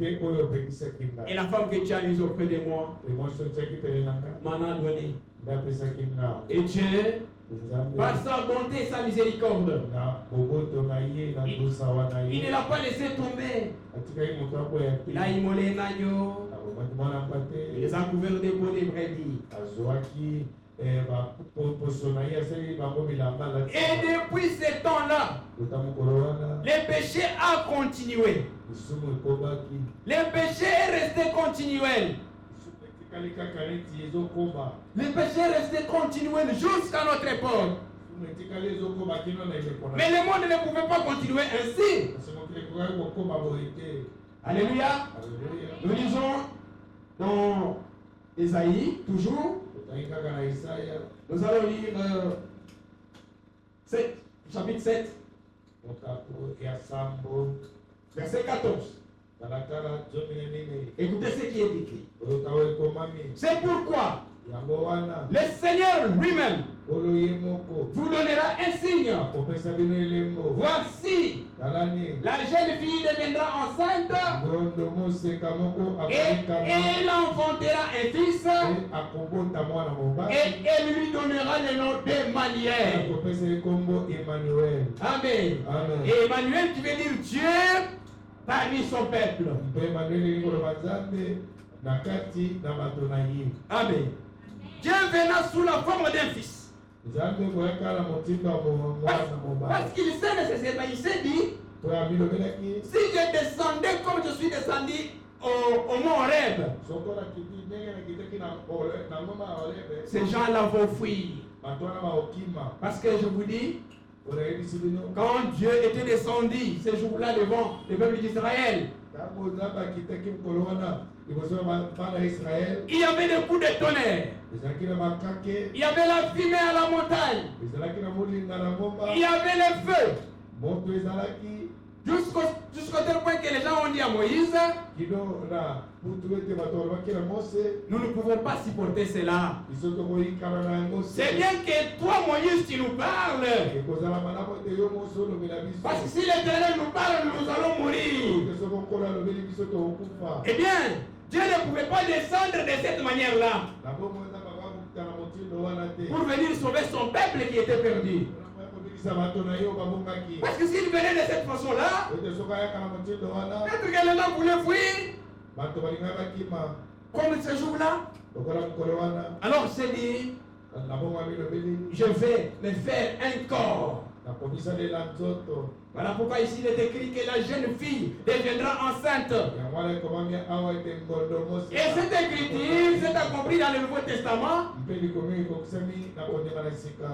Et la femme que tu as mise auprès de moi m'en a donné. Et Dieu, par sa bonté et sa miséricorde, il ne l'a pas laissé tomber. Il a immolé un agneau. Il les a couverts de peaux de brebis. Et depuis ce temps-là, le péché a continué. Le péché est resté continuel. Le péché est resté continuel jusqu'à notre époque. Mais le monde ne pouvait pas continuer ainsi. Alléluia. Nous lisons dans Ésaïe, toujours. Nous allons lire 7, chapitre 7, verset 14. Écoutez ce qui est écrit. C'est pourquoi le Seigneur lui-même vous donnera un signe. Voici, la jeune fille deviendra enceinte et elle enfantera un fils et elle lui donnera le nom d'Emmanuel. Amen. Et Emmanuel qui veut dire Dieu parmi son peuple. Amen. Dieu venant sous la forme d'un fils. Parce qu'il sait nécessairement, il s'est dit, si je descendais comme je suis descendu au mont Horeb, ces gens-là vont fuir. Parce que je vous dis, quand Dieu était descendu ce jour-là devant le peuple d'Israël, il y avait des coups de tonnerre. Il y avait la fumée à la montagne. Il y avait le feu. Jusqu'au tel point que les gens ont dit à Moïse, nous ne pouvons pas supporter cela. C'est bien que toi, Moïse, tu nous parles. Parce que si l'Éternel nous parle, nous allons mourir. Eh bien, Dieu ne pouvait pas descendre de cette manière-là pour venir sauver son peuple qui était perdu. Parce que s'il venait de cette façon-là, peut-être que les gens voulaient fuir. Comme ce jour-là. Alors c'est dit, je vais me faire un corps. Voilà pourquoi ici il est écrit que la jeune fille deviendra enceinte. Et cette écriture s'est accomplie dans le Nouveau Testament,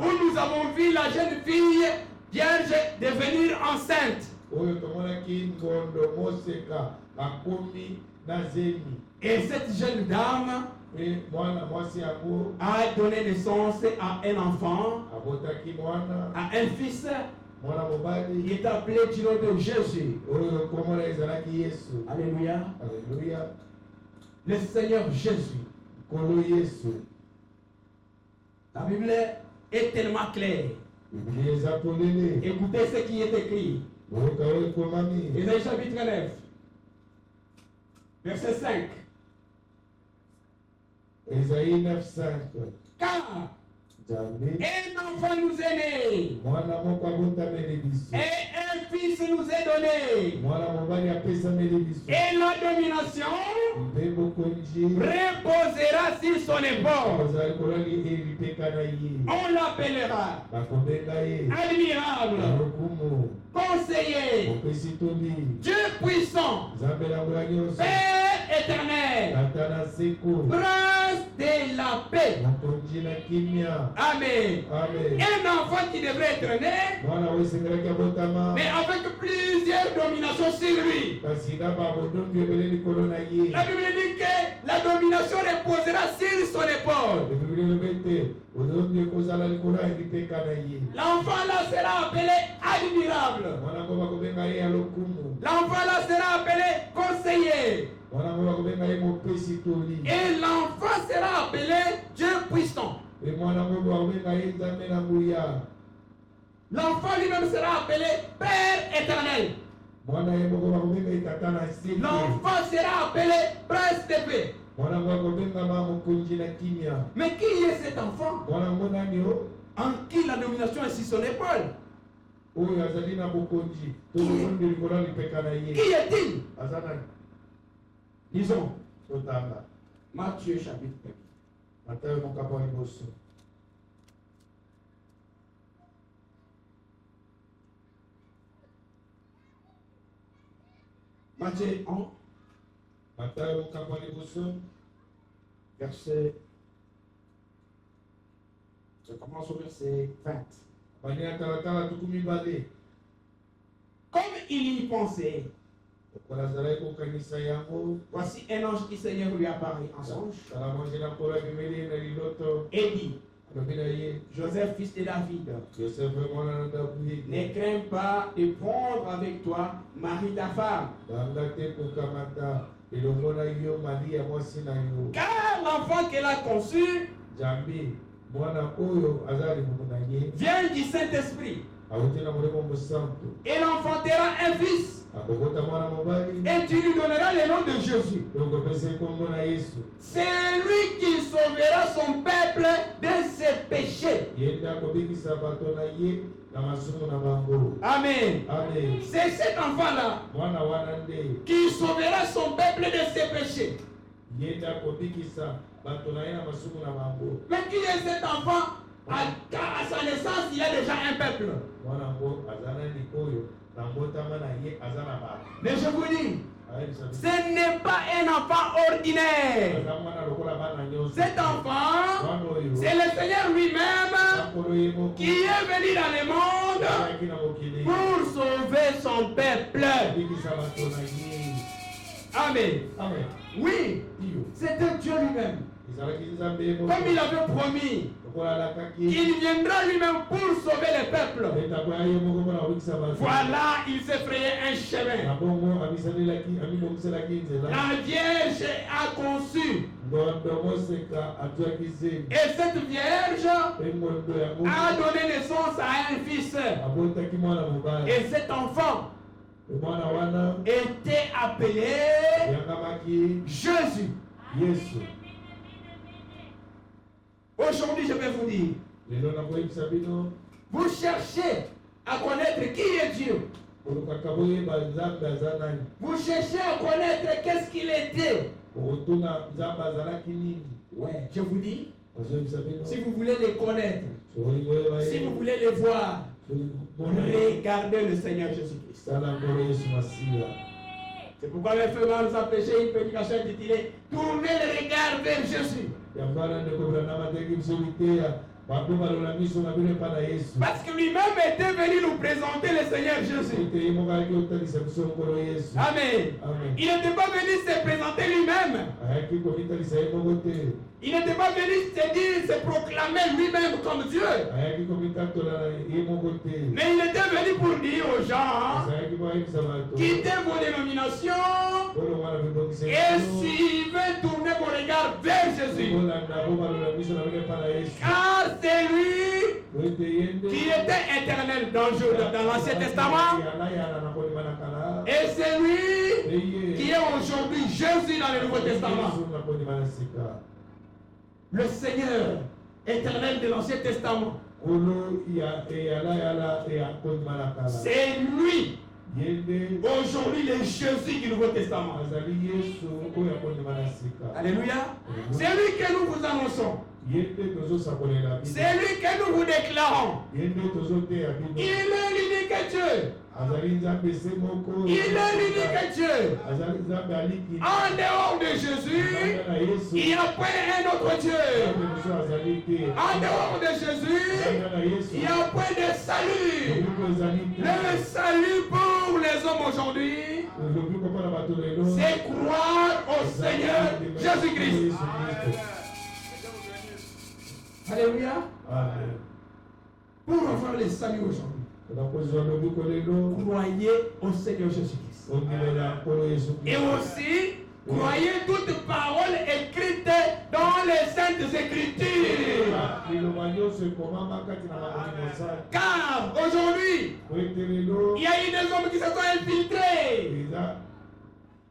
où nous avons vu la jeune fille vierge devenir enceinte. Et cette jeune dame a donné naissance à un enfant, à un fils, qui est appelé du nom de Jésus. Alléluia. Le Seigneur Jésus. La Bible est tellement claire. Écoutez ce qui est écrit. Ésaïe chapitre 9, verset 5. Ésaïe 9, 5. Car un enfant nous est né, et un fils nous est donné, et la domination reposera sur son épaule. On l'appellera admirable, conseiller, Dieu puissant, Père éternel, Prince de la paix. Amen. Un enfant qui devrait être né, mais avec plusieurs dominations sur lui. La Bible dit que la domination reposera sur son épaule. L'enfant là sera appelé admirable. L'enfant là sera appelé conseiller. Et l'enfant sera appelé Dieu puissant. L'enfant lui-même sera appelé Père éternel. L'enfant sera appelé prince de paix. Mais qui est cet enfant en qui la domination est sur son épaule? Qui est-il? Disons. Matthieu chapitre 1. Matthieu 1. Verset. Je commence au verset 20. Comme il y pensait, voici un ange du Seigneur lui apparaît en songe et dit: Joseph, fils de David, ne crains pas de prendre avec toi Marie ta femme, car l'enfant qu'elle a conçu vient du Saint-Esprit. Elle enfantera un fils. Et tu lui donneras le nom de Jésus. C'est lui qui sauvera son peuple de ses péchés. Amen. C'est cet enfant-là qui sauvera son peuple de ses péchés. Mais qui est cet enfant? Car à sa naissance, il y a déjà un peuple. Mais je vous dis, ce n'est pas un enfant ordinaire. Cet enfant, c'est le Seigneur lui-même qui est venu dans le monde pour sauver son peuple. Amen. Oui, c'était Dieu lui-même. Comme il avait promis, il viendra lui-même pour sauver le peuple. Voilà, il s'est frayé un chemin. La Vierge a conçu. Et cette Vierge a donné naissance à un fils. Et cet enfant était appelé Jésus. Aujourd'hui, je vais vous dire, vous cherchez à connaître qui est Dieu. Vous cherchez à connaître qu'est-ce qu'il était. Ouais, je vous dis, si vous voulez les connaître, si vous voulez les voir, regardez le Seigneur Jésus-Christ. C'est pourquoi le frère nous a prêché une prédication intitulée Tournez le regard vers Jésus. Parce que lui-même était venu nous présenter le Seigneur Jésus. Amen. Il n'était pas venu se présenter lui-même. Il n'était pas venu se proclamer lui-même comme Dieu. Mais il était venu pour dire aux gens, quittez vos dénominations et suivez, tournez vos regards vers Jésus. Car c'est lui qui était éternel dans l'Ancien Testament. Et c'est lui qui est aujourd'hui Jésus dans le Nouveau Testament. Le Seigneur éternel de l'Ancien Testament. C'est lui. Aujourd'hui, le Jésus du Nouveau Testament. Alléluia. C'est lui que nous vous annonçons. C'est lui que nous vous déclarons. Il est l'unique Dieu. Il est l'unique Dieu. En dehors de Jésus, il n'y a pas un autre Dieu. En dehors de Jésus, il n'y a pas de salut. Le salut pour les hommes aujourd'hui, c'est croire au Seigneur Jésus-Christ. Alléluia. Pour avoir le salut aujourd'hui, croyez au Seigneur Jésus-Christ. Et aussi, Croyez toute parole écrite dans les Saintes Écritures. Car aujourd'hui, il y a eu des hommes qui se sont infiltrés.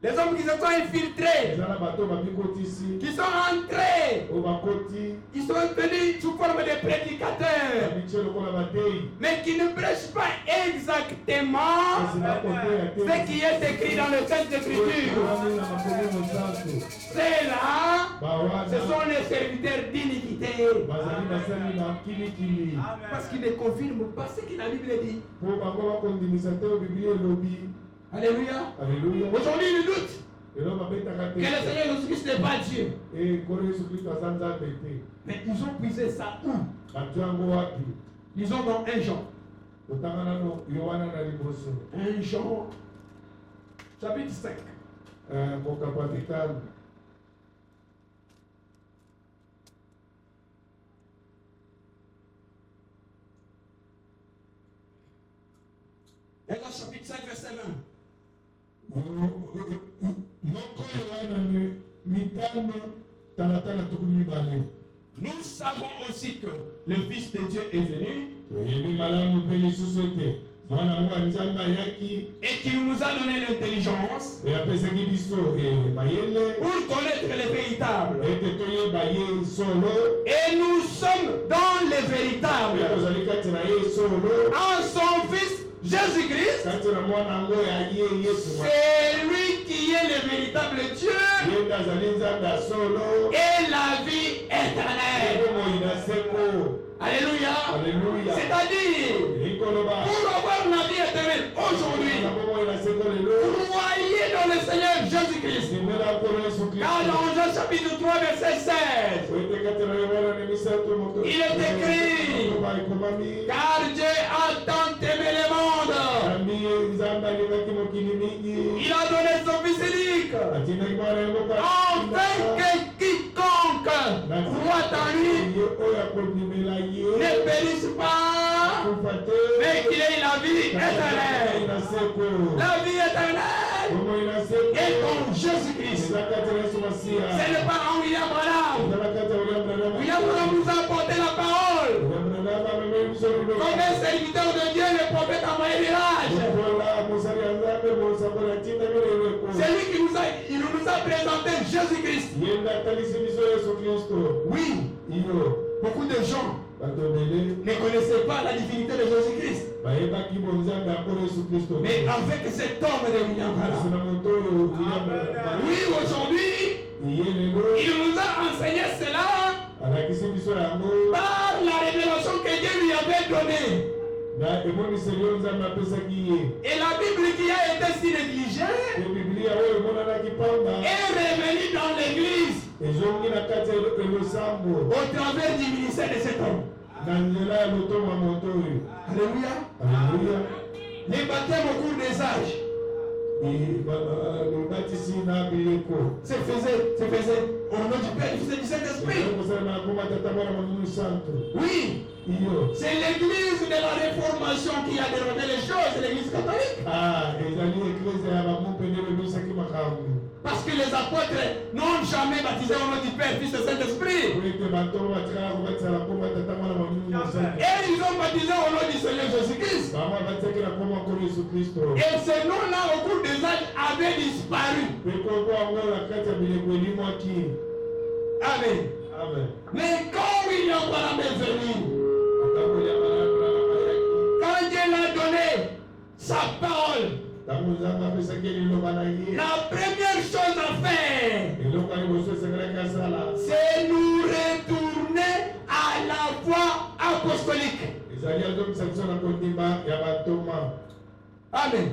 Les hommes qui se sont infiltrés, qui sont entrés, ils sont venus sous forme de prédicateurs, mais qui ne prêchent pas exactement ce qui est écrit dans le Saintes Écritures. Ceux-là, ce sont les serviteurs d'iniquité. Parce qu'ils ne confirment pas ce que la Bible dit. Alléluia. Aujourd'hui, ils doutent que le Seigneur Jésus-Christ n'est pas Dieu. Mais ils ont puisé ça où? Ils ont dans 1 Jean. 1 Jean, chapitre 5. Dans chapitre 5, verset 1. Nous savons aussi que le Fils de Dieu est venu et qu'il nous a donné l'intelligence pour connaître les véritables. Et nous sommes dans les véritables en son Fils Jésus-Christ, c'est lui qui est le véritable Dieu et la vie éternelle. Alléluia. C'est-à-dire, pour avoir la vie éternelle aujourd'hui, croyez dans le Seigneur Jésus-Christ. Car dans Jean chapitre 3, verset 16, il est écrit, car Dieu a tant aimé le monde, il a donné son Fils unique, afin que quiconque croit en lui ne périsse pas, mais qu'il ait la vie éternelle. La vie éternelle est en Jésus-Christ. Ce n'est pas en William Branham. William Branham nous a apporté la parole. Comme un serviteur de Dieu, le prophète a envoyé l'âge. C'est lui qui nous a présenté Jésus-Christ. Oui, beaucoup de gens ne connaissaient pas la divinité de Jésus-Christ. Mais avec cet homme de William Branham, oui, aujourd'hui, il nous a enseigné cela par la révélation que Dieu lui avait donnée. Et la Bible qui a été si négligée est revenue dans l'église au travers du ministère de cet homme. Alléluia. Les baptêmes au cours des âges se faisait au nom du Père, du Fils et du Saint-Esprit. Oui, c'est l'église de la Réformation qui a dérobé les choses, l'église catholique. Parce que les apôtres n'ont jamais baptisé au nom du Père, Fils et Saint-Esprit. Et ils ont baptisé au nom du Seigneur Jésus-Christ. Et ce nom-là, au cours des âges, avait disparu. Amen. Mais quand William Branham est venu, quand Dieu l'a donné sa parole, la première chose à faire, c'est nous retourner à la voie apostolique. Amen.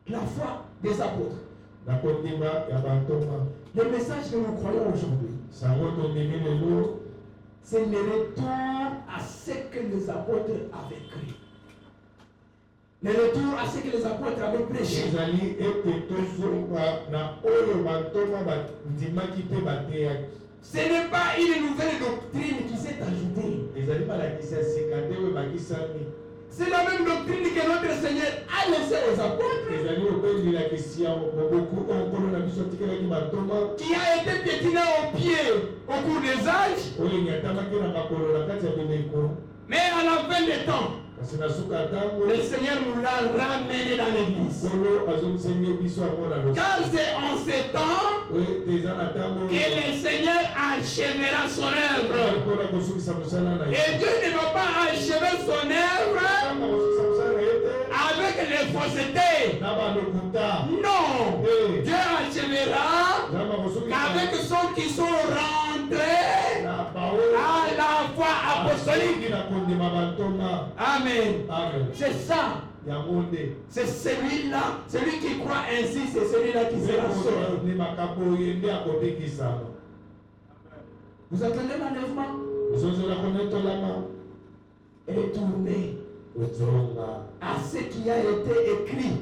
La foi des apôtres. Le message que nous croyons aujourd'hui, c'est le retour à ce que les apôtres avaient cru. Le retour à ce que les apôtres avaient prêché. Ce n'est pas une nouvelle doctrine qui s'est ajoutée. C'est la même doctrine que notre Seigneur a laissée aux apôtres. Qui a été piétiné au pied au cours des âges. Mais à la fin des temps, le Seigneur nous l'a ramené dans l'église. Car c'est en ces temps que le Seigneur achèvera son œuvre. Et Dieu ne va pas achever son œuvre avec les faussetés. Non. Dieu achèvera avec ceux qui sont rentrés à la foi apostolique. Amen. C'est ça. C'est celui-là, celui qui croit ainsi, c'est celui-là qui sera sauvé. Vous attendez l'enlèvement? Retournez à ce qui a été écrit.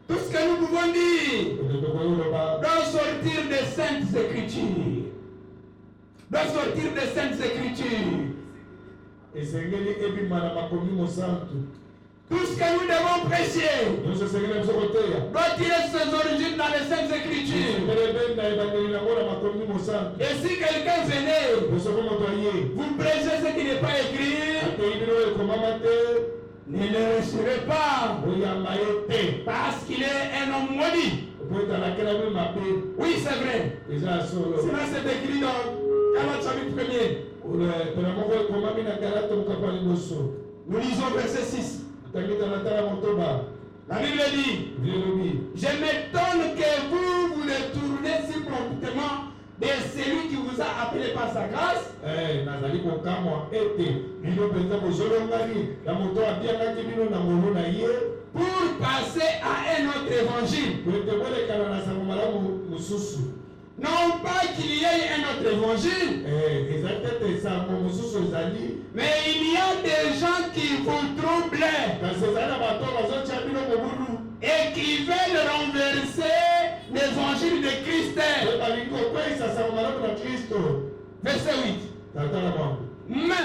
Tout ce que nous pouvons dire doit sortir des Saintes Écritures. Doit sortir des Saintes Écritures. Tout ce que nous devons prêcher doit tirer ses origines dans les Saintes Écritures. Et si quelqu'un venait, vous prêchez ce qui n'est pas écrit, ne le recevez pas, parce qu'il est un homme maudit. Oui, c'est vrai. Cela c'est écrit dans Galates chapitre 1er. Nous lisons verset 6. La Bible dit, je m'étonne que vous vous détournez si promptement de celui qui vous a appelé par sa grâce. Pour passer à un autre évangile. Non pas qu'il y ait un autre évangile, mais il y a des gens qui vous troublent et qui veulent renverser l'évangile de Christ. Verset 8. Mais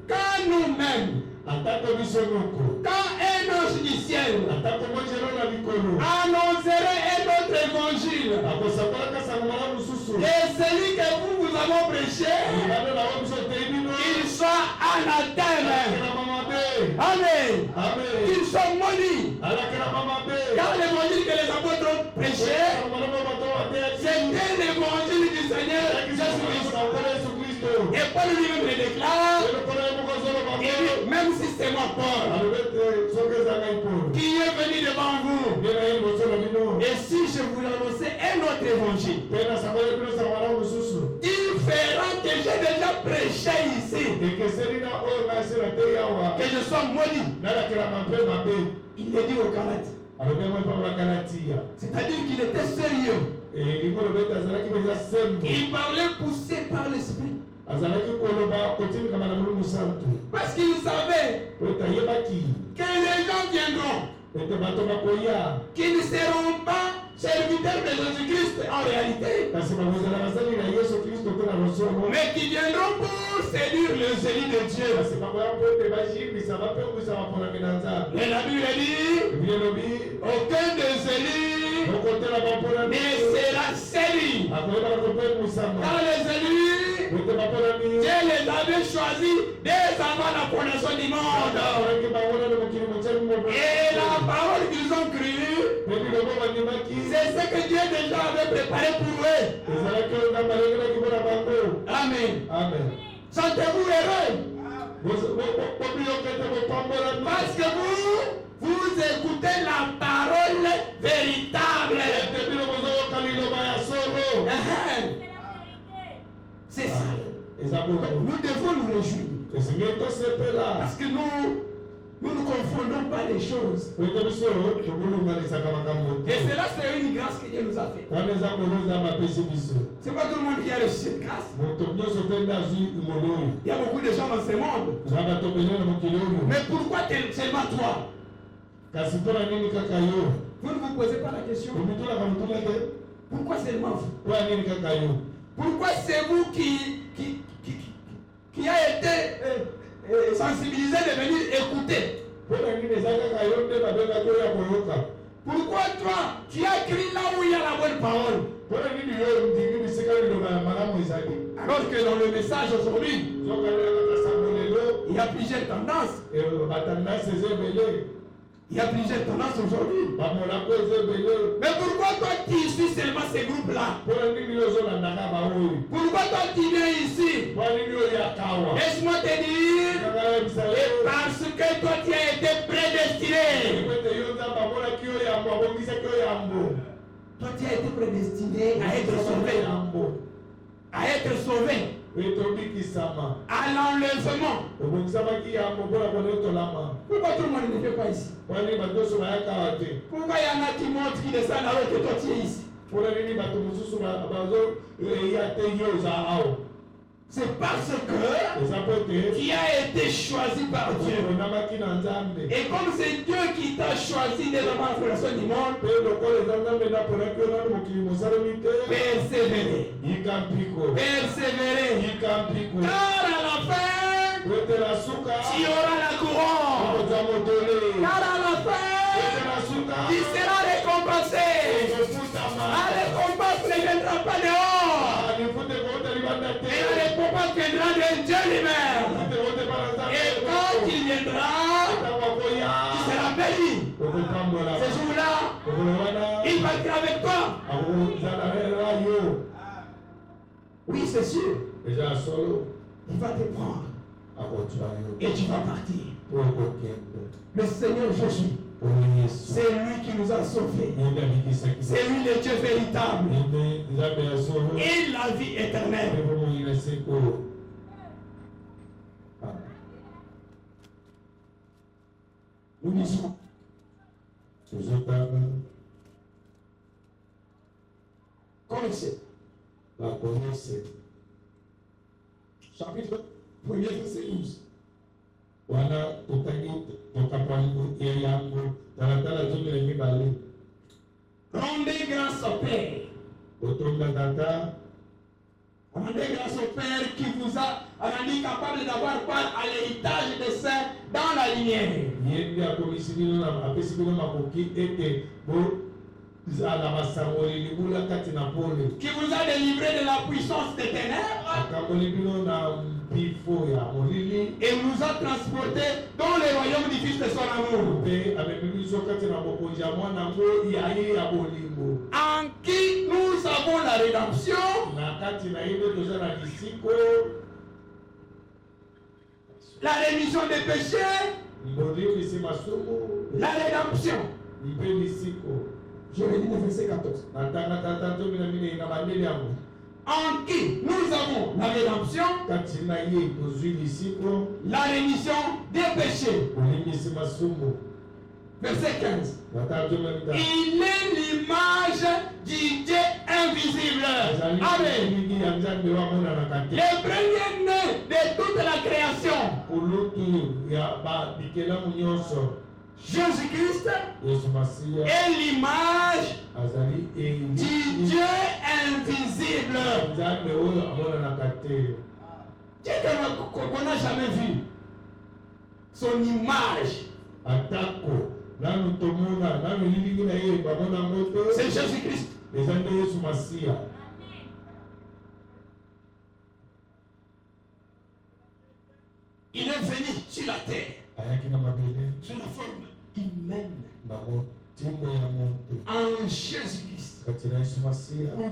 quand nous-mêmes, quand un ange du ciel annoncerait un autre évangile, et celui que vous avez prêché, qu'il soit anathème. Amen. Qu'il soit maudit. Car l'évangile que les apôtres ont prêché, c'était l'évangile du Seigneur Jésus-Christ. Et Paul lui-même le déclare. Même si c'est moi, Paul, qui est venu devant vous, et si je vous annonçais un autre évangile, il fera que j'ai déjà prêché ici, que je sois maudit. Il le dit aux Galates. C'est-à-dire qu'il était sérieux. Il parlait poussé par l'esprit. Parce qu'il savait que les gens viendront qui ne seront pas serviteurs de Jésus-Christ en réalité, mais qui viendront pour séduire le zélie de Dieu. Et la Bible dit, aucun des zélies ne sera séduit. Car les élus, Dieu les avait choisis dès avant la fondation du monde. Et la parole qu'ils ont crue, c'est ce que Dieu déjà avait préparé pour eux. Amen. Sentez-vous heureux? Parce que vous écoutez la parole véritable. C'est ça. Nous devons nous réjouir. Parce que nous ne confondons pas les choses. Et cela, c'est une grâce que Dieu nous a faite. C'est pas tout le monde qui a reçu cette grâce. Il y a beaucoup de gens dans ce monde. Mais pourquoi seulement toi? Vous ne vous posez pas la question. Pourquoi seulement vous? Pourquoi c'est vous qui a été sensibilisé de venir écouter. Pourquoi toi, tu as écrit là où il y a la bonne parole? Alors que dans le message aujourd'hui, il y a plusieurs tendances. Il y a plusieurs tendances aujourd'hui. Mais pourquoi toi tu suis seulement ces groupes-là? Pourquoi toi tu viens ici? Laisse-moi te dire, et parce que toi tu as été prédestiné. Toi tu as été prédestiné à être sauvé. À être sauvé. À l'enlèvement. Pourquoi tout le monde ne fait pas ici? Pourquoi il y en a qui montrent, qui descendent alors que toi tu es ici? C'est parce que tu as été choisi par Dieu. Et comme c'est Dieu qui t'a choisi dès la fondation du monde, persévérer. Persévérer. Car à la fin, tu auras la couronne. Car à la fin, tu seras récompensé. La récompense ne viendra pas dehors. Et la récompense viendra de Dieu lui-même. Et quand il viendra, tu seras béni. Ce jour-là, il partira avec toi. Oui, c'est sûr. Il va te prendre. Et tu vas partir. Le Seigneur Jésus, c'est lui qui nous a sauvés. C'est lui le Dieu véritable. Et la vie éternelle. Nous disons. Connaissez. Chapitre 1er, verset 12. Rendez grâce au Père. Rendez grâce au Père qui vous a rendu capable d'avoir part à l'héritage des saints dans la lumière. Qui vous a délivré de la puissance des ténèbres et vous a transporté dans le royaume du Fils de son amour, en qui nous avons la rédemption, la rémission des péchés, la rédemption. Je vais dire le verset 14. En qui nous avons la rédemption, la rémission des péchés. Verset 15. Il est l'image du Dieu invisible. Amen. Le premier-né de toute la création. Jésus-Christ est l'image du Dieu invisible. Dieu qu'on n'a jamais vu. Son image. C'est Jésus-Christ. Il est venu sur la terre sous la forme humaine en Jésus-Christ pour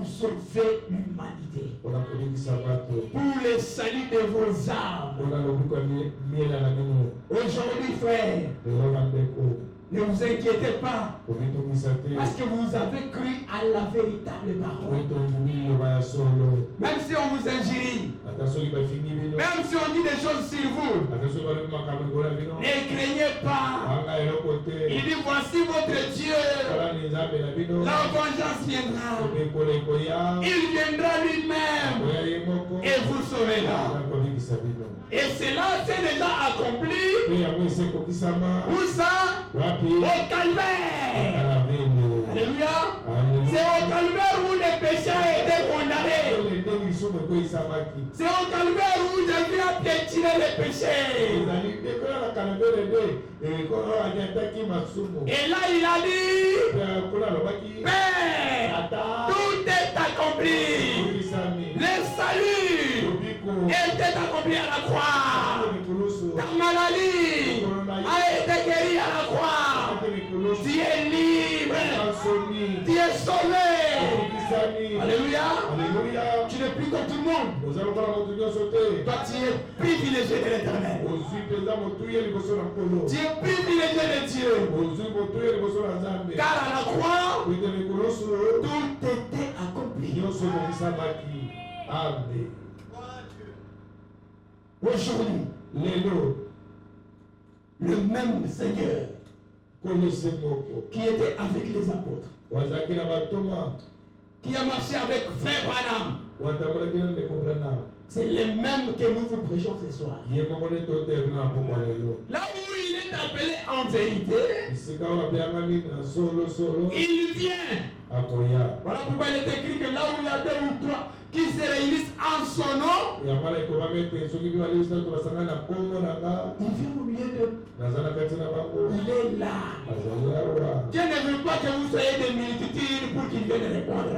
sauver l'humanité, pour le salut de vos âmes. Aujourd'hui, frère, ne vous inquiétez pas, parce que vous avez cru à la véritable parole. Même si on vous injurie, même si on dit des choses sur vous, ne craignez pas. Il dit, voici votre Dieu. La vengeance viendra. Il viendra lui-même et vous sauvera. Et cela s'est déjà accompli. Où ça? Au calvaire. Alléluia. C'est au calvaire où les péchés étaient condamnés. C'est au calvaire où Jésus a piétiné les péchés. Et là, il a dit, Père, tout est accompli. Le salut était accompli à la croix. Ta maladie a été guérie à la croix. Tu es libre. Tu es sauvé. Alléluia. Tu n'es plus comme tout le monde. Toi, tu es privilégié de l'Éternel. Tu es privilégié de Dieu. Car à la croix, tout était accompli. Amen. Aujourd'hui, le même Seigneur qui était avec les apôtres, qui a marché avec Frère Branham, c'est le même que nous vous prêchons ce soir. Là où il est appelé en vérité, il vient. Voilà pourquoi il est écrit que là où il y a 2 ou 3 qui se réunissent en son nom, il vient au milieu d'eux. Il est là. Dieu ne veut pas que vous soyez des multitudes pour qu'il vienne répondre à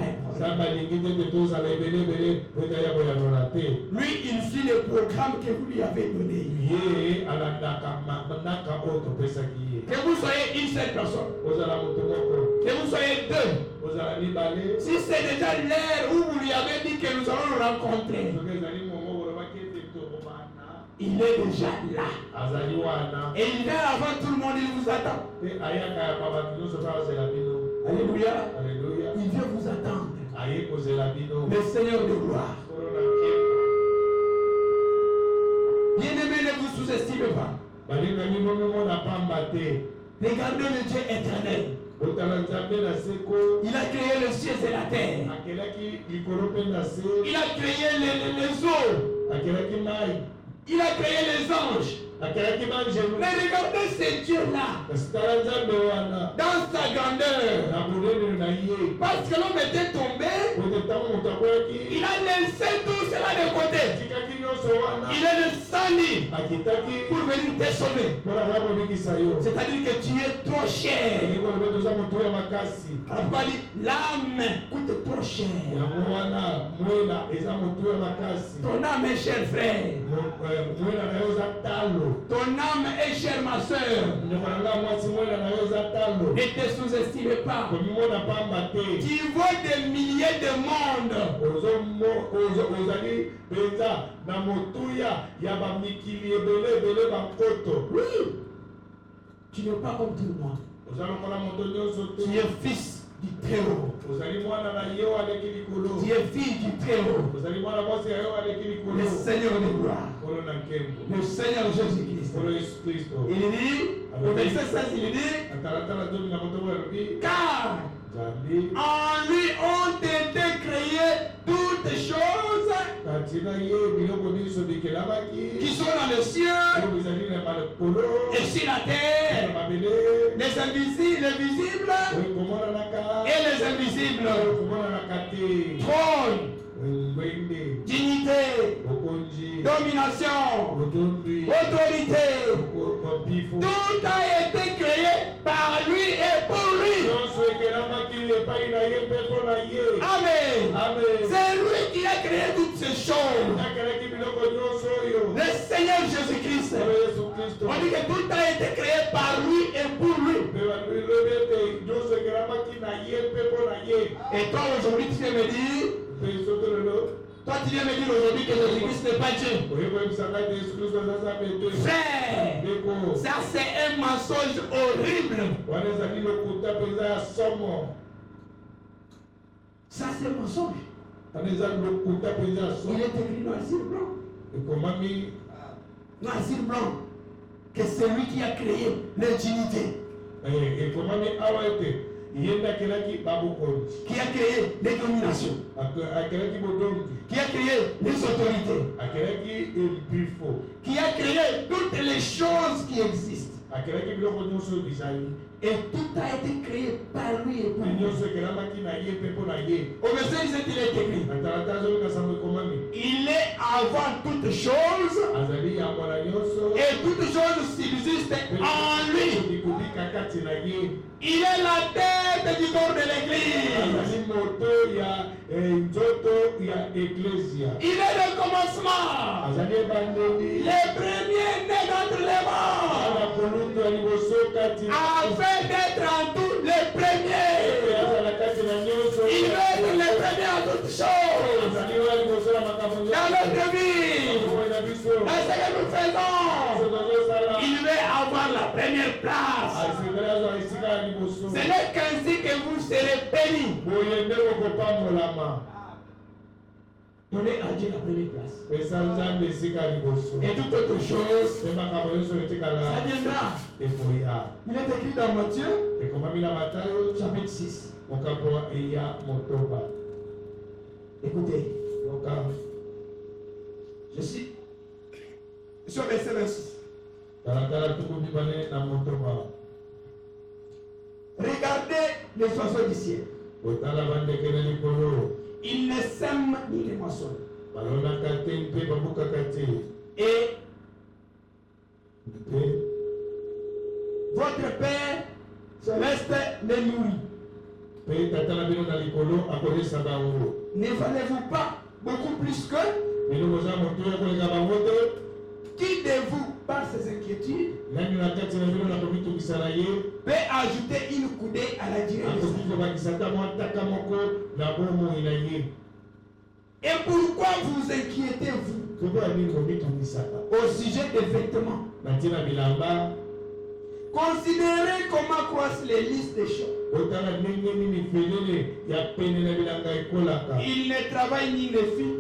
lui, il suit le programme que vous lui avez donné. Que vous soyez une seule personne, que vous soyez 2. Si c'est déjà l'heure où vous lui avez dit que nous allons nous rencontrer, il est déjà là. Et il vient avant tout le monde, il vous attend. Alléluia. Il vient vous attendre. Le Seigneur de gloire. Bien-aimé, ne vous sous-estimez pas. Regardez le Dieu éternel. Il a créé le ciel et la terre. Il a créé les eaux. Il a créé les anges. Mais regardez ce Dieu-là dans sa grandeur. Parce que l'homme était tombé, il a laissé tout cela de côté. Il est descendu pour venir te sauver. C'est-à-dire que tu es trop cher. Alors, l'âme coûte trop cher. Ton âme est chère, frère. Ton âme est chère, ma soeur. Ne te sous-estime pas. Tu vois des milliers de mondes. Oui. Tu n'es pas comme tout le monde. Tu es fils du Très-Haut. Tu es fille du Très-Haut. Le Seigneur de gloire. Le Seigneur Jésus-Christ. Il dit, au verset 16, il dit, car en lui ont été créées toutes choses qui sont dans le ciel et sur la terre, les invisibles, les visibles et les invisibles. Trône, dignité, domination, autorité, tout a été créé par lui et pour lui. Amen. C'est lui qui a créé toutes ces choses. Le Seigneur Jésus-Christ. On dit que tout a été créé par lui et pour lui. Et toi aujourd'hui tu viens me dire, toi tu viens me dire aujourd'hui que Jésus-Christ n'est pas Dieu. Frère, ça c'est un mensonge horrible. Ça c'est un mensonge. Il est écrit noir sur blanc. Noir sur blanc. Que c'est lui qui a créé l'indignité. Qui a créé les dominations. Qui a créé les autorités. Qui a créé toutes les choses qui existent. Et tout a été créé par lui et pour lui. Au verset 17, il est écrit: il est avant toutes choses, et toutes choses subsistent en lui. Il est la tête du corps de l'église. Il est le commencement, les premiers nés d'entre les morts, afin d'être en tout les premiers. Il veut être les premiers en toutes choses. Dans notre vie, dans ce que nous faisons, il veut avoir la première place. Ce n'est qu'ainsi que vous serez bénis. Donnez à Dieu la première place. Et toute autre chose, ça viendra. Il est écrit dans Matthieu, chapitre 6. Écoutez. Je suis au verset 26. Regardez les oiseaux du ciel. Ils ne sèment ni ne moissonnent. Et votre Père céleste les nourrit. Ne valez-vous pas beaucoup plus que? Qui de vous, par ses inquiétudes, peut ajouter une coudée à la durée de sa vie? Et pourquoi vous inquiétez-vous au sujet des vêtements? Considérez comment croissent les listes des champs. Il ne travaille ni ne fit.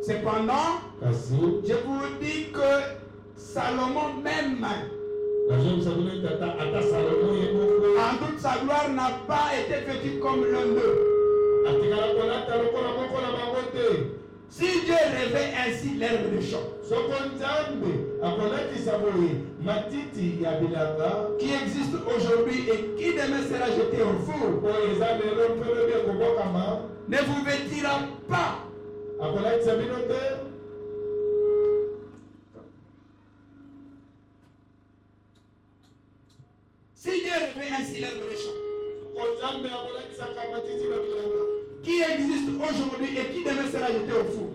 Cependant, je vous dis que Salomon même, en toute sa gloire, n'a pas été vêtu comme l'un d'eux. Si Dieu revêt ainsi l'herbe de champ, qui existe aujourd'hui et qui demain sera jeté au four, ne vous vêtira pas. Si Dieu revêt ainsi l'herbe de champ, qui existe aujourd'hui et qui demain sera jeté au four,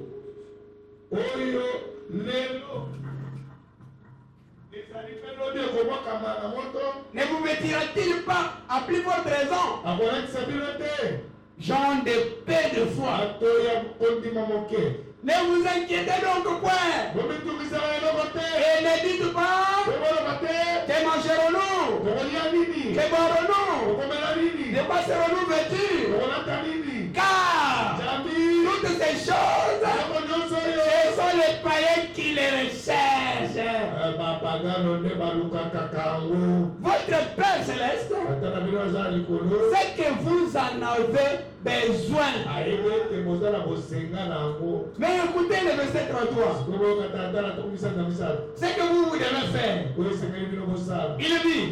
ne vous vêtira-t-il pas à plus forte raison, gens de paix de foi? Ne vous inquiétez donc point. Et ne dites pas: que mangerons-nous? Que boirons-nous? De quoi serons-nous vêtus? Car toutes ces choses, ce sont les païens qui les recherchent. Votre Père céleste c'est que vous en avez besoin. Mais écoutez le verset 33. C'est que vous devez faire. Il dit: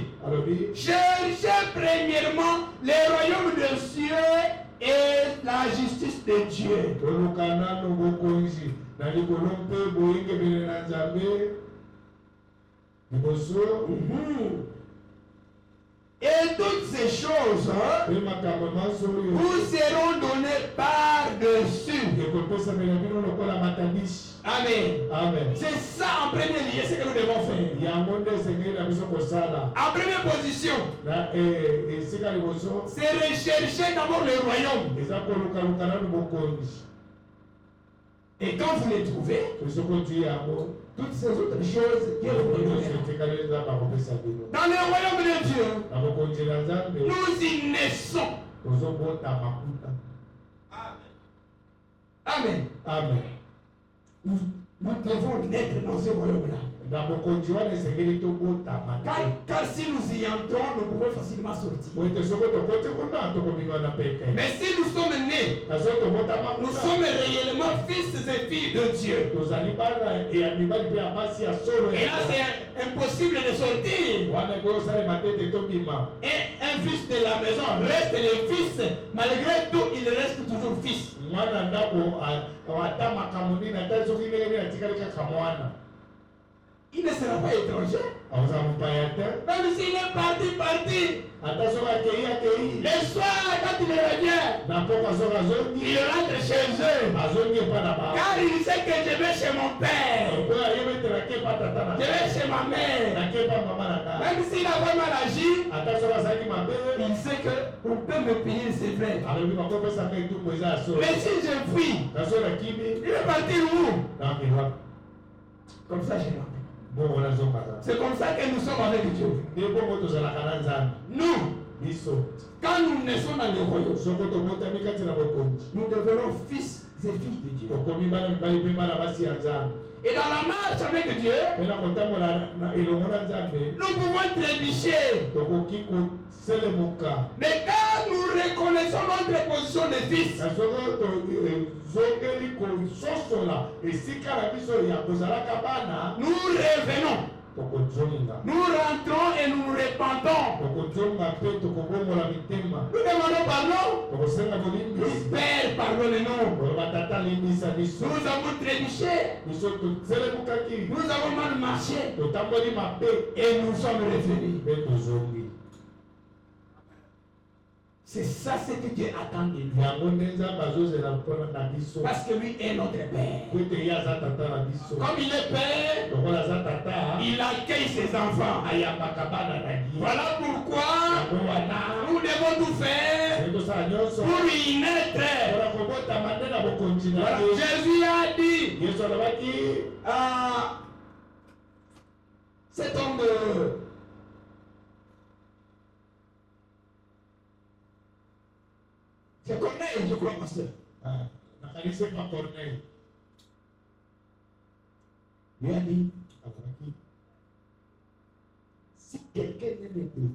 cherchez premièrement les royaumes des cieux et la justice de Dieu. Et toutes ces choses vous seront données par-dessus. Amen. C'est ça en premier lieu, ce que nous devons faire. En première position, c'est rechercher d'abord le royaume. Et quand vous les trouvez, toutes ces autres choses, Dieu vous donnera. Dans le royaume de Dieu, nous y naissons. Amen. Nous devons naître dans ce royaume-là. Car si nous y entrons, nous pouvons facilement sortir. Mais si nous sommes nés, nous sommes réellement fils et filles de Dieu. Et là, c'est impossible de sortir. Et un fils de la maison reste le fils. Malgré tout, il reste toujours fils. Il ne sera pas étranger. Même s'il est parti. Le soir, quand il revient, il rentre chez eux. Car il sait que je vais chez mon père. Je vais chez ma mère. Même s'il a vraiment agi, il sait qu'on peut me payer, c'est vrai. Mais si je fuis, il est parti où? Comme ça, je l'ai. C'est comme ça que nous sommes avec Dieu. Nous, quand nous naissons dans le royaume, nous devenons fils et filles de Dieu. Et dans la marche avec Dieu, nous pouvons trébucher. Mais quand nous reconnaissons notre position de fils, nous revenons. Nous rentrons et nous nous répandons. Nous demandons pardon. Père, pardonne-nous. Nous avons trébuché. Nous avons mal marché. Et nous sommes revenus. C'est ça ce que Dieu attend de nous. Parce que lui est notre Père. Comme il est Père, il accueille ses enfants. Voilà pourquoi nous devons tout faire pour y naître. Voilà, Jésus a dit, cet homme c'est Corneille, je crois, pasteur. Il a dit, si quelqu'un est de Dieu,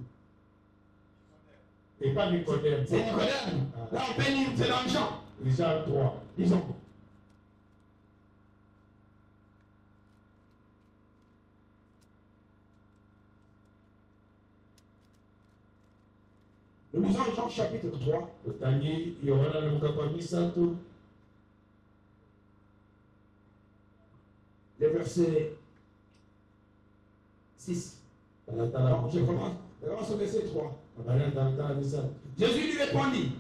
et pas Nicodème. C'est Nicodème. Là, on peut lire, c'est dans Jean. Jean 3. Disons. Nous lisons Jean chapitre 3. Le verset 6. Non, je commence au verset 3. Jésus lui répondit,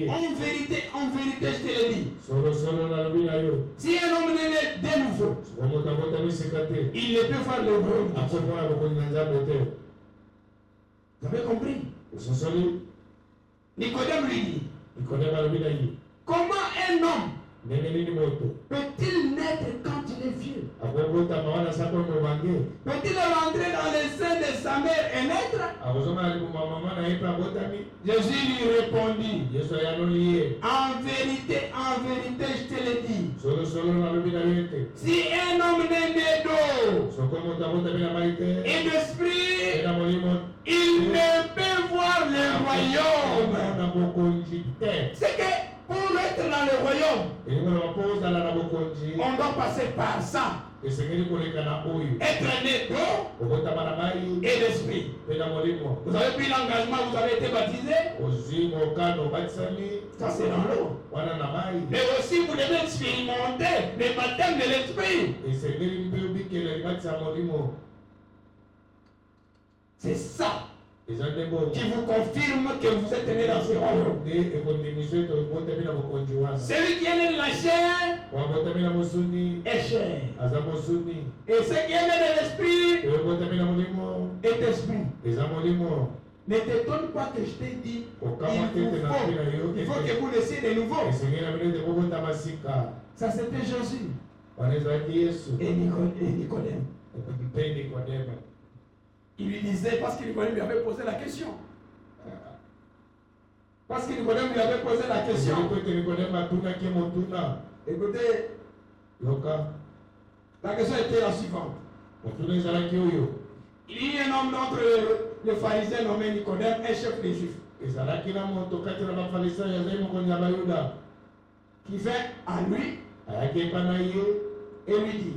en vérité, je te le dis, si un homme n'est né de nouveau, il ne peut faire le royaume. Vous avez compris? Nicodème lui dit, comment un homme peut-il naître quand il est vieux? Peut-il rentrer dans le sein de sa mère et naître? Jésus lui répondit, en vérité, je te le dis, si un homme n'est né d'eau et d'esprit, il ne peut voir le royaume. C'est que pour être dans le royaume, on doit passer par ça. Être né d'eau et d'esprit. Vous avez pris l'engagement, vous avez été baptisé. Ça c'est dans l'eau. Mais aussi vous devez expérimenter le baptême de l'esprit. C'est ça qui vous confirme que vous êtes né dans ce royaume. Celui qui est né de la chair est chair. Et ce qui est né de l'esprit est esprit. Ne t'étonne pas que je t'ai dit, il faut que vous laissiez de nouveau. Ça c'était Jésus et Nicodème. Il lui disait, parce que Nicodème lui avait posé la question. Écoutez, la question était la suivante. Il y a un homme d'entre les pharisiens nommé Nicodème, un chef des Juifs, qui vint à lui et lui dit,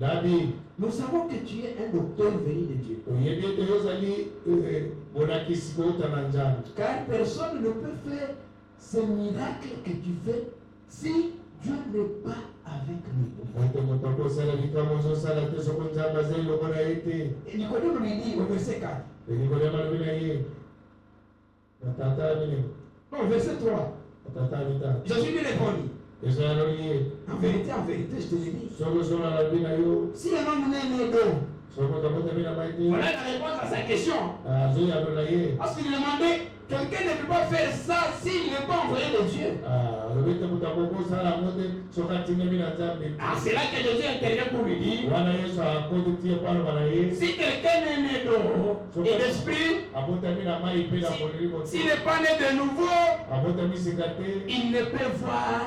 Rabbi, nous savons que tu es un docteur venu de Dieu. Car personne ne peut faire ces miracles que tu fais si Dieu n'est pas avec lui. Et Nicodème lui dit au verset 4. Non, verset 3. Jésus lui répondit. En vérité, je te le dis. Si un homme n'est né d'eau, voilà la réponse à sa question. Parce qu'il demandait, quelqu'un ne peut pas faire ça s'il n'est pas envoyé de Dieu. C'est là que Jésus intervient pour lui dire, si quelqu'un est né d'eau et d'esprit, s'il n'est pas né de nouveau, il ne peut voir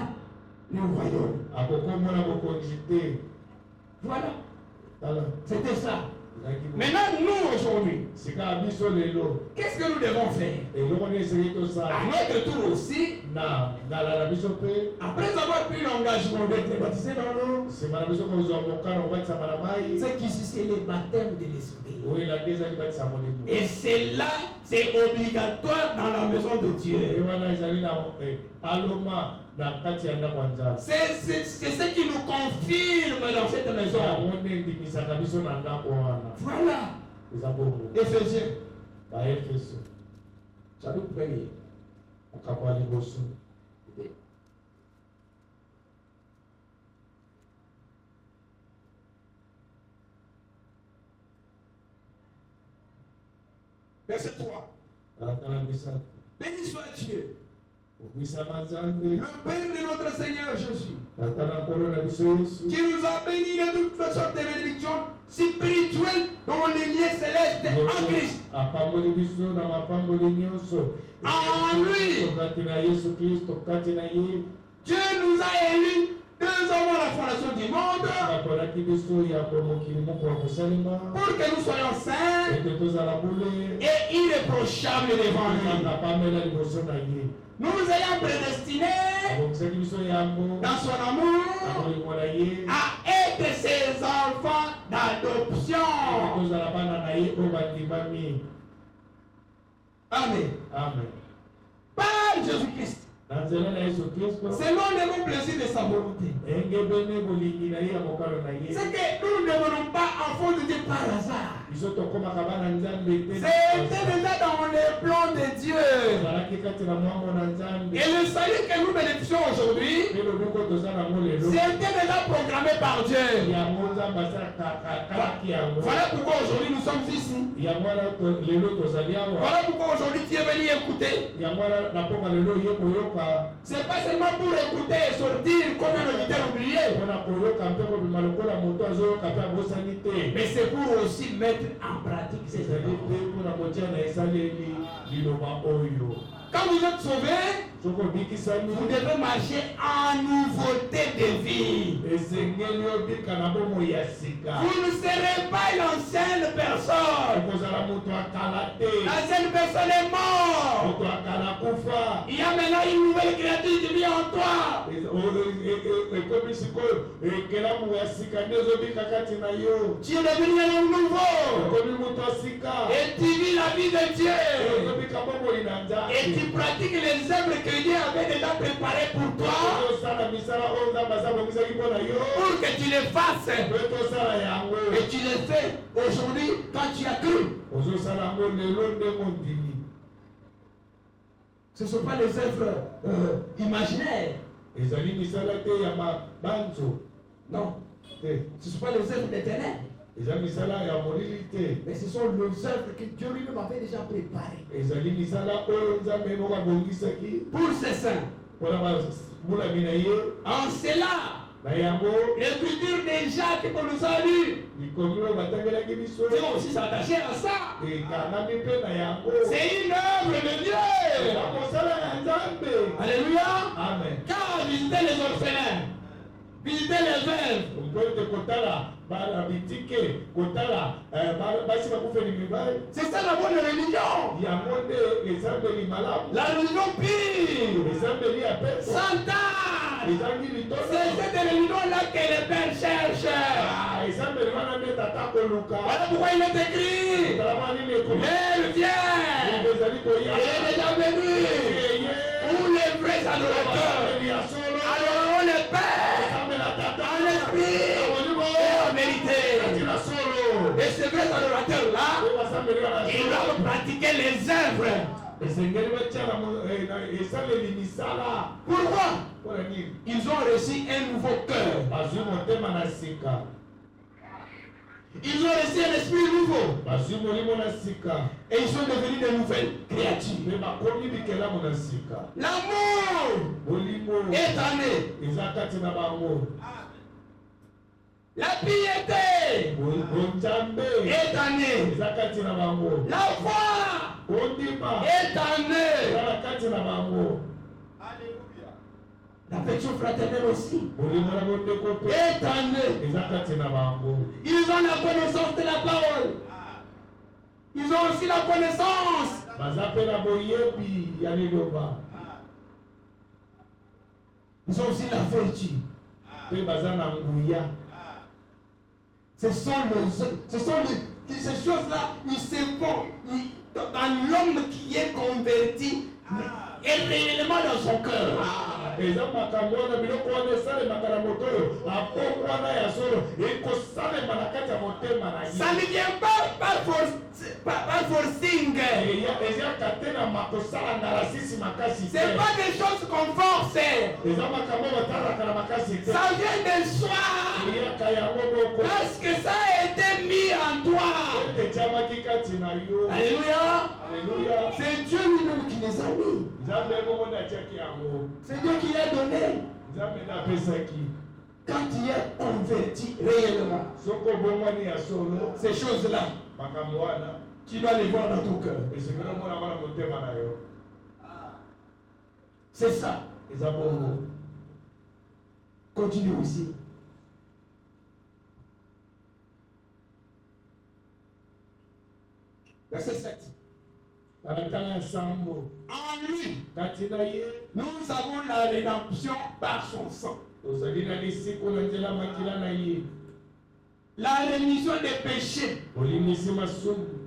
le royaume. Voilà. C'était ça. Maintenant, nous aujourd'hui, qu'est-ce que nous devons faire? À notre tour aussi, après avoir pris l'engagement d'être baptisé dans l'eau, c'est qu'ici c'est le baptême de l'esprit. Et c'est là, c'est obligatoire dans la maison de Dieu. C'est ce qui nous confirme dans cette maison. Voilà. Éphésiens. Chapitre 1er. Verset 3. Béni soit Dieu, le Père de notre Seigneur Jésus, qui nous a bénis de toutes sortes de bénédictions spirituelles dans les lieux célestes en Christ. En lui, Dieu nous a élus 2 ans avant la fondation du monde pour que nous soyons saints et irréprochables devant lui. Nous ayons prédestinés dans son amour à être ses enfants d'adoption. Amen. Par Jésus-Christ. Selon le bon plaisir de sa volonté. C'est que nous ne devenons pas enfants de Dieu par hasard. C'était déjà dans les plans de Dieu. Et le salut que nous bénéficions aujourd'hui, c'était déjà programmé par Dieu. Voilà pourquoi aujourd'hui nous sommes ici. Voilà pourquoi aujourd'hui tu es venu écouter. C'est pas seulement pour écouter et sortir comme un auditeur oublié. Mais c'est pour aussi mettre en pratique ces paroles. Quand vous êtes sauvés, vous devez marcher en nouveauté de vie. Vous ne serez pas l'ancienne personne. L'ancienne personne est morte. Il y a maintenant une nouvelle créature qui vit en toi. Tu es devenu un homme nouveau. Et tu vis la vie de Dieu. Et tu pratiques les œuvres que Dieu avait déjà préparées pour toi. Pour que tu les fasses. Et tu les fais aujourd'hui quand tu as cru. Ce ne sont pas les œuvres imaginaires. Non. Ce ne sont pas les œuvres des ténèbres. Mais ce sont les œuvres que Dieu lui-même avait déjà préparées. Pour ses saints. En cela, l'écriture de Jacques qu'on nous a lu, c'est aussi s'attacher à ça. C'est une œuvre de Dieu. Alléluia. Amen. Car visiter les orphelins Visitez les veuves. C'est ça la bonne religion. La religion pire. Sans âge. C'est cette religion-là que les pères cherchent. Voilà pourquoi il est écrit. Elle vient. Elle est déjà venue. Où les vrais adorateurs adoreront le Père en esprit et en vérité. Et ces vrais adorateurs-là, ils doivent pratiquer les œuvres. Pourquoi? Ils ont reçu un nouveau cœur. Ils ont reçu un esprit nouveau. Et ils sont devenus de nouvelles créatures. L'amour est en eux. La piété est en eux. La foi est en eux. L'affection fraternelle aussi est en eux. Ils ont la connaissance de la parole. Ils ont aussi la connaissance. Ils ont aussi la vertu. Ce sont ces choses-là, ils se font dans l'homme qui est converti et réellement dans son cœur. Ça ne vient pas par forcing. C'est pas des choses qu'on force. Ça vient de soi. Parce que ça a été mis en toi. Alléluia. C'est Dieu lui-même qui les a mis. C'est Dieu qui l'a donné. Quand tu es converti réellement, ces choses-là, tu dois les voir dans ton cœur. C'est ça. Continue aussi. Verset 7. En lui, nous avons la rédemption par son sang. La rémission des péchés.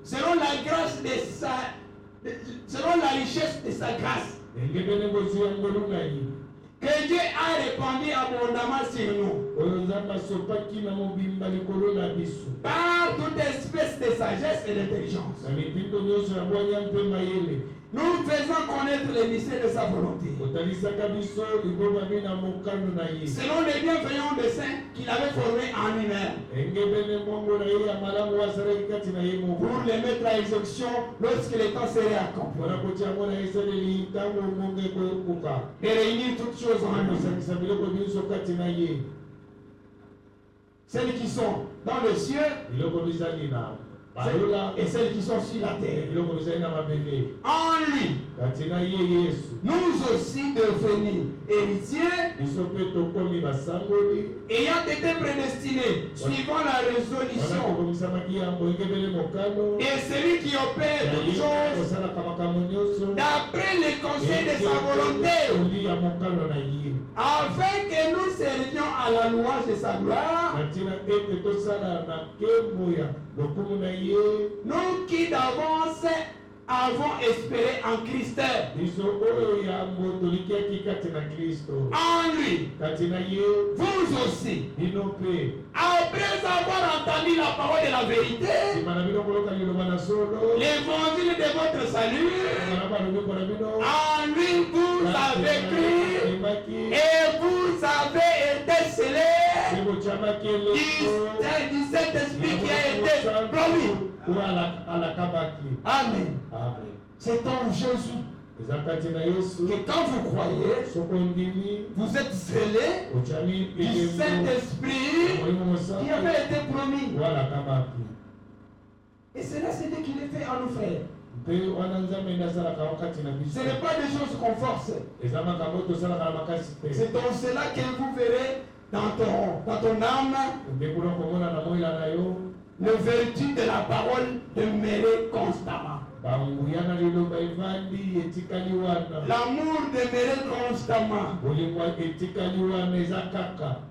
Selon la grâce de selon la richesse de sa grâce. Que Dieu a répandu abondamment sur nous. Par toute espèce de sagesse et d'intelligence. Nous faisons connaître les mystères de sa volonté. Selon les bienveillants desseins qu'il avait formés en lui-même. Pour les mettre à exécution lorsque le temps serait accompli. Et réunir toutes choses en nous. Celles qui sont dans le ciel et celles qui sont sur la terre. En lui, nous aussi devenus héritiers, ayant été prédestinés, suivant la résolution et celui qui opère toutes choses d'après le conseil de sa volonté, afin que nous servions à la louange de sa gloire, nous qui d'avance avons espéré en Christ. En lui, vous aussi, après avoir entendu la parole de la vérité, l'évangile de votre salut, en lui vous avez cru et vous avez été scellés du Saint-Esprit qui a été promis. Amen. C'est en Jésus que quand vous croyez, vous êtes scellés du Saint-Esprit qui avait été promis. Et cela, c'est Dieu qui l'a fait en nous, frères. Ce n'est pas des choses qu'on force. C'est dans cela que vous verrez dans ton âme le vertu de la parole demeurer constamment. L'amour demeurer constamment.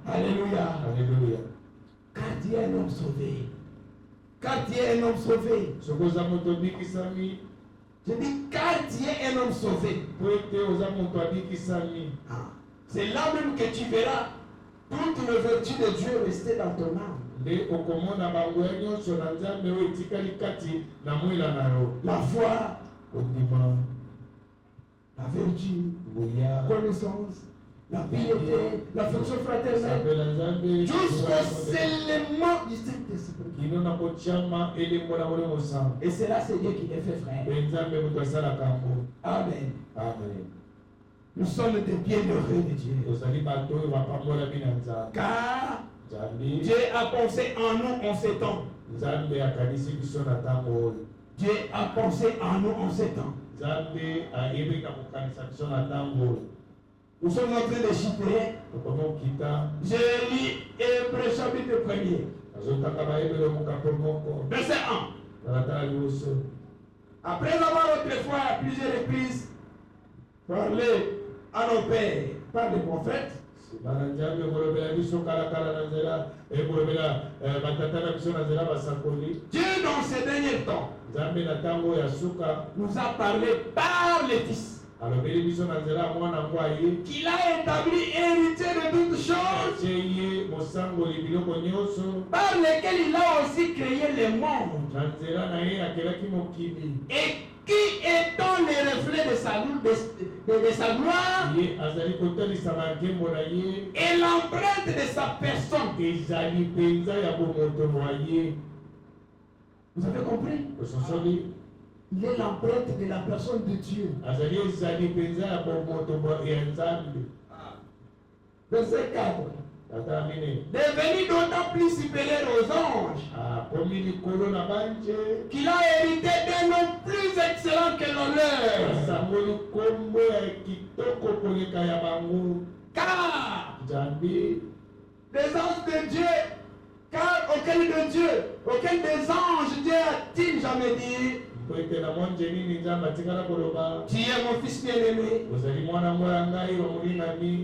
Alléluia. Alléluia. Car tu es un homme sauvé. Car tu es un homme sauvé. Je dis car tu es un homme sauvé. C'est là même que tu verras toute le vertu de Dieu rester dans ton âme. La foi, la vertu, la connaissance, la piété, la fonction fraternelle, jusqu'au scellement du Saint-Esprit. Et c'est là, c'est Dieu qui les fait frère. Amen. Amen. Nous sommes des bienheureux de Dieu. Car Dieu a pensé en nous en ces temps. Dieu a pensé en nous en ces temps. Nous sommes en train de chiter. Je lis Hébreux chapitre 1er. Verset 1. Après avoir autrefois à plusieurs reprises parlé à nos pères par les prophètes, Dieu dans ces derniers temps nous a parlé par les fils, qu'il a établi héritier de toutes choses, par lesquels il a aussi créé les mondes, et qui étant les reflets de sa gloire et l'empreinte de sa personne. Vous avez compris? Il est l'empreinte de la personne de Dieu. Verset 4. Devenu d'autant plus supérieur aux anges, qu'il a hérité d'un nom plus excellent que le leur. Car les anges de Dieu, car auquel de Dieu, auquel des anges Dieu a-t-il jamais dit: tu es mon fils bien-aimé,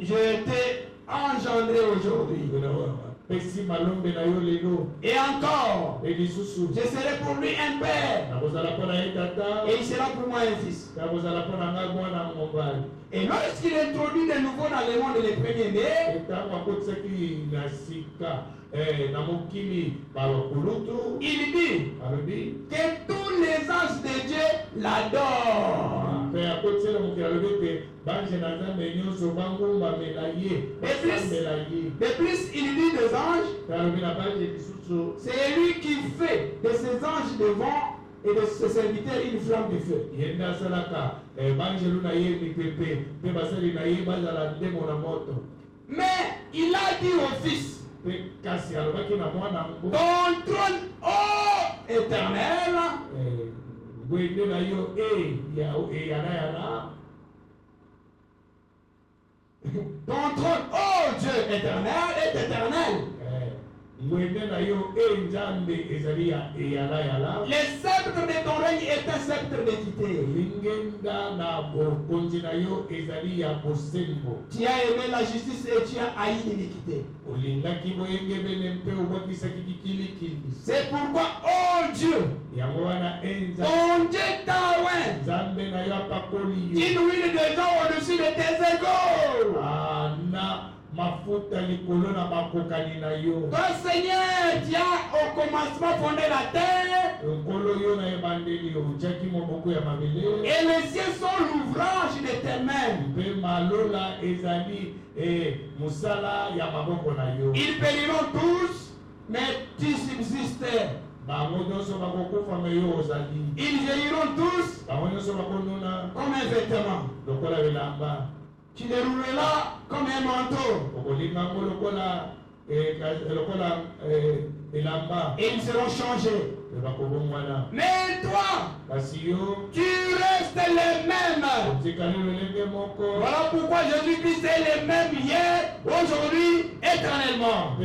je t'ai engendré aujourd'hui. Et encore, je serai pour lui un père, et il sera pour moi un fils. Et lorsqu'il introduit de nouveau dans le monde les premiers-nés, il dit que tous les anges de Dieu l'adorent. De plus, il dit des anges, c'est lui qui fait de ses anges devant et de ses serviteurs une flamme de feu. Mais il a dit au Fils: ton trône, ô éternel, ton trône, ô Dieu éternel, est éternel. Le sceptre de ton règne est un sceptre d'équité. Tu as aimé la justice et tu as haï l'iniquité. C'est pourquoi, oh Dieu, ton Dieu t'a oint, tu nourris les gens au-dessus de tes égaux. Toi, Seigneur, tu as au commencement fondé la terre, et les cieux sont l'ouvrage de tes mains. Ils périront tous, mais tu subsistes. Ils vieilliront tous comme un vêtement. Tu les rouleras comme un manteau. Et ils seront changés. Mais toi, tu restes le même. Voilà pourquoi Jésus-Christ est le même hier, aujourd'hui, éternellement. On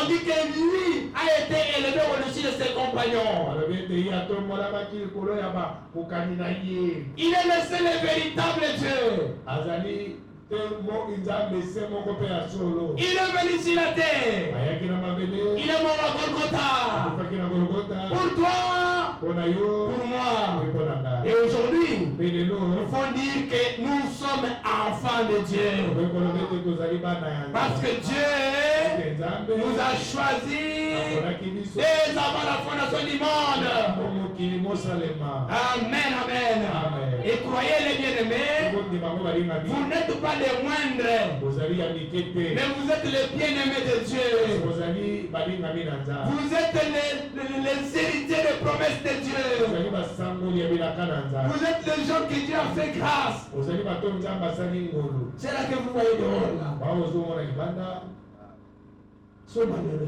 dit que lui a été élevé au-dessus de ses compagnons. Il est le seul et véritable Dieu. Il est venu sur la terre. Il est mort à Golgotha. Pour toi, pour moi. Et aujourd'hui, il faut dire que nous sommes enfants de Dieu. Parce que Dieu nous a choisis dès avant la fondation du monde. Amen, amen. Et croyez les bien-aimés, vous n'êtes pas les moindres, mais vous êtes les bien-aimés de Dieu. Vous êtes les héritiers des promesses de Dieu. Vous êtes les gens que Dieu a fait grâce. C'est là que vous voyez dehors là. Ils sont malheureux.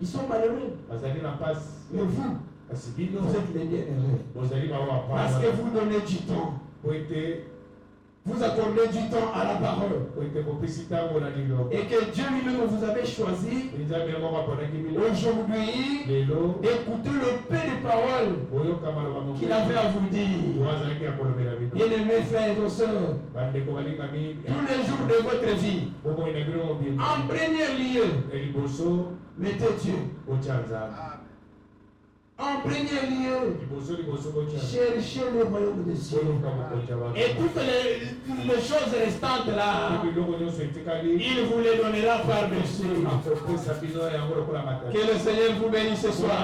Ils sont malheureux. Mais vous, vous êtes les bien-aimés. Parce que vous donnez du temps. Vous accordez du temps à la parole. Et que Dieu lui-même vous avez choisi aujourd'hui d'écouter le peu de paroles qu'il avait à vous dire. Bien-aimés frères et sœurs, tous les jours de votre vie, en premier lieu, mettez Dieu. En premier lieu, cherchez le royaume des cieux. Et toutes les choses restantes là, il vous les donnera par-dessus. Que le Seigneur vous bénisse ce soir.